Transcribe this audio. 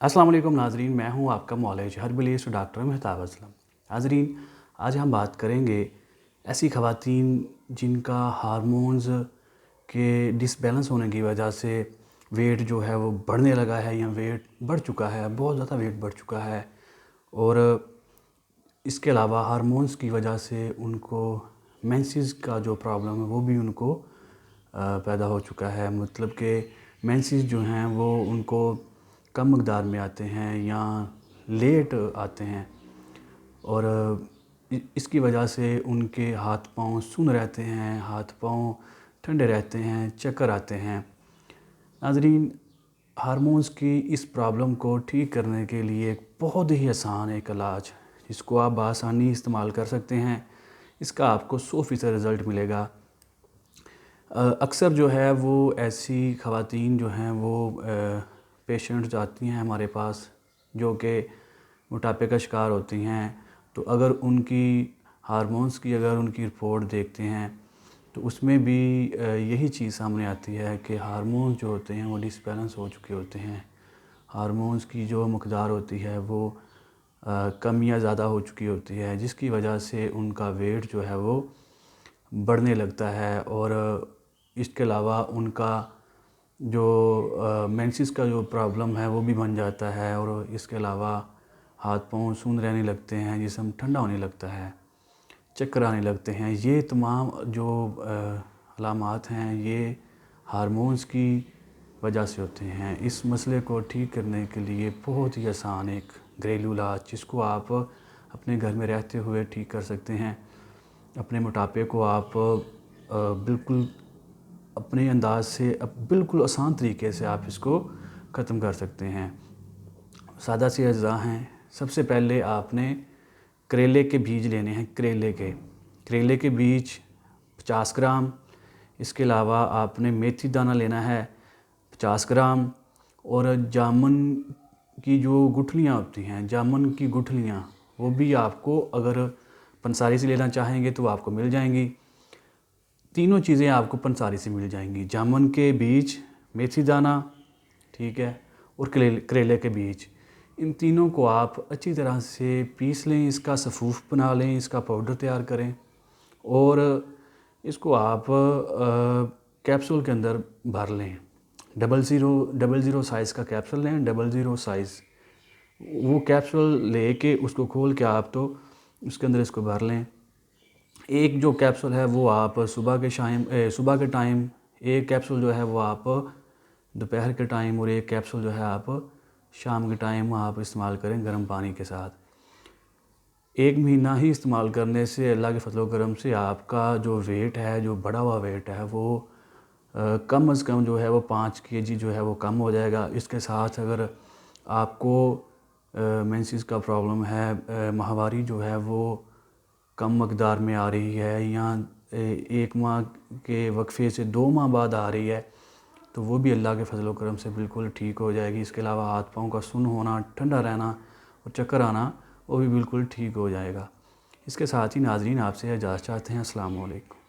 अस्सलाम वालेकुम नाज़रीन, मैं हूं आपका मौलाज हर्बलिस्ट डॉक्टर मेहताब असलम। नाज़रीन, आज हम बात करेंगे ऐसी ख़वातीन जिनका हार्मोन्स के डिसबैलेंस होने की वजह से वेट जो है वो बढ़ने लगा है या वेट बढ़ चुका है, बहुत ज़्यादा वेट बढ़ चुका है। और इसके अलावा हार्मोन्स की वजह से उनको मेंसेस का जो प्रॉब्लम है वो भी उनको पैदा हो चुका है। मतलब कि मेंसेस जो हैं वो उनको कम मक़दार में आते हैं या लेट आते हैं और इसकी वजह से उनके हाथ पाँव सुन्न रहते हैं, हाथ पाँव ठंडे रहते हैं, चक्कर आते हैं। नाज़रीन, हार्मोन्स की इस प्रॉब्लम को ठीक करने के लिए एक बहुत ही आसान एक इलाज जिसको आप बआसानी इस्तेमाल कर सकते हैं, इसका आपको 100% रिज़ल्ट मिलेगा। अक्सर जो है वो ऐसी ख़वातीन जो हैं वो पेशेंट्स आती हैं हमारे पास जो कि मोटापे का शिकार होती हैं। तो अगर उनकी हार्मोन्स की अगर उनकी रिपोर्ट देखते हैं तो उसमें भी यही चीज़ सामने आती है कि हार्मोन्स जो होते हैं वो डिसबैलेंस हो चुके होते हैं। हार्मोन्स की जो मक़दार होती है वो कम या ज़्यादा हो चुकी होती है, जिसकी वजह से उनका वेट जो है वो बढ़ने लगता है। और इसके अलावा उनका जो मेंसेस का जो प्रॉब्लम है वो भी बन जाता है। और इसके अलावा हाथ पाँव सूंध रहने लगते हैं, जिस्म ठंडा होने लगता है, चक्कर आने लगते हैं। ये तमाम जो अलामात हैं ये हार्मोन्स की वजह से होते हैं। इस मसले को ठीक करने के लिए बहुत ही आसान एक घरेलू इलाज जिसको आप अपने घर में रहते हुए ठीक कर सकते हैं। अपने मोटापे को आप बिल्कुल अपने अंदाज से बिल्कुल आसान तरीके से आप इसको ख़त्म कर सकते हैं। सादा सी अज़ा हैं। सबसे पहले आपने करेले के बीज लेने हैं। करेले के बीज 50 ग्राम। इसके अलावा आपने मेथी दाना लेना है 50 ग्राम। और जामुन की जो गुठलियाँ होती हैं, जामुन की गुठलियाँ, वो भी आपको अगर पंसारी से लेना चाहेंगे तो आपको मिल जाएंगी। तीनों चीज़ें आपको पंसारी से मिल जाएंगी, जामुन के बीज, मेथी दाना, ठीक है, और करेले के बीज। इन तीनों को आप अच्छी तरह से पीस लें, इसका सफ़ूफ बना लें, इसका पाउडर तैयार करें और इसको आप कैप्सूल के अंदर भर लें। 00 साइज़ का कैप्सूल लें, 00 साइज़। वो कैप्सूल लेके उसको खोल के आप तो उसके अंदर इसको भर लें। एक जो कैप्सूल है वो आप सुबह के टाइम, एक कैप्सूल जो है वो आप दोपहर के टाइम, और एक कैप्सूल जो है आप शाम के टाइम आप इस्तेमाल करें गर्म पानी के साथ। 1 महीना ही इस्तेमाल करने से अल्लाह के फजल करम से आपका जो वेट है, जो बढ़ा हुआ वेट है, वो कम से कम जो है वो 5 kg जो है वो कम हो जाएगा। इसके साथ अगर आपको मेंसेस का प्रॉब्लम है, माहवारी जो है वो कम मक़दार में आ रही है या 1 माह के वक्फे से 2 माह बाद आ रही है, तो वो भी अल्लाह के फजल करम से बिल्कुल ठीक हो जाएगी। इसके अलावा हाथ पाँव का सुन्न होना, ठंडा रहना और चक्कर आना, वो भी बिल्कुल ठीक हो जाएगा। इसके साथ ही नाज़रीन आपसे इजाज़त चाहते हैं। अस्सलाम वालेकुम।